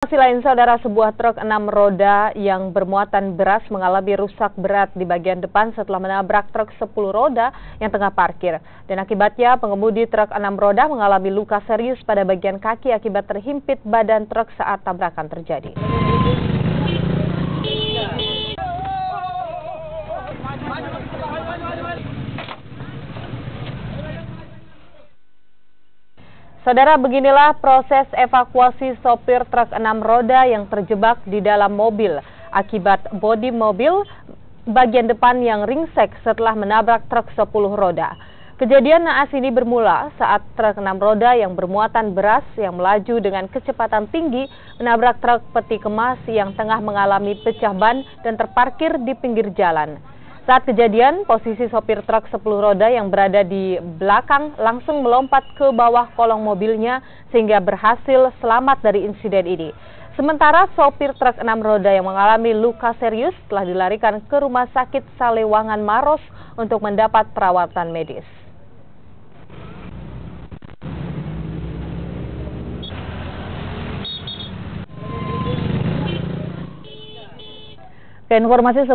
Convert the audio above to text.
Informasi lain, saudara, sebuah truk 6 roda yang bermuatan beras mengalami rusak berat di bagian depan setelah menabrak truk 10 roda yang tengah parkir. Dan akibatnya pengemudi truk 6 roda mengalami luka serius pada bagian kaki akibat terhimpit badan truk saat tabrakan terjadi. Saudara, beginilah proses evakuasi sopir truk 6 roda yang terjebak di dalam mobil akibat bodi mobil bagian depan yang ringsek setelah menabrak truk 10 roda. Kejadian naas ini bermula saat truk 6 roda yang bermuatan beras yang melaju dengan kecepatan tinggi menabrak truk peti kemas yang tengah mengalami pecah ban dan terparkir di pinggir jalan. Saat kejadian, posisi sopir truk 10 roda yang berada di belakang langsung melompat ke bawah kolong mobilnya sehingga berhasil selamat dari insiden ini. Sementara sopir truk 6 roda yang mengalami luka serius telah dilarikan ke Rumah Sakit Salewangan Maros untuk mendapat perawatan medis. Informasi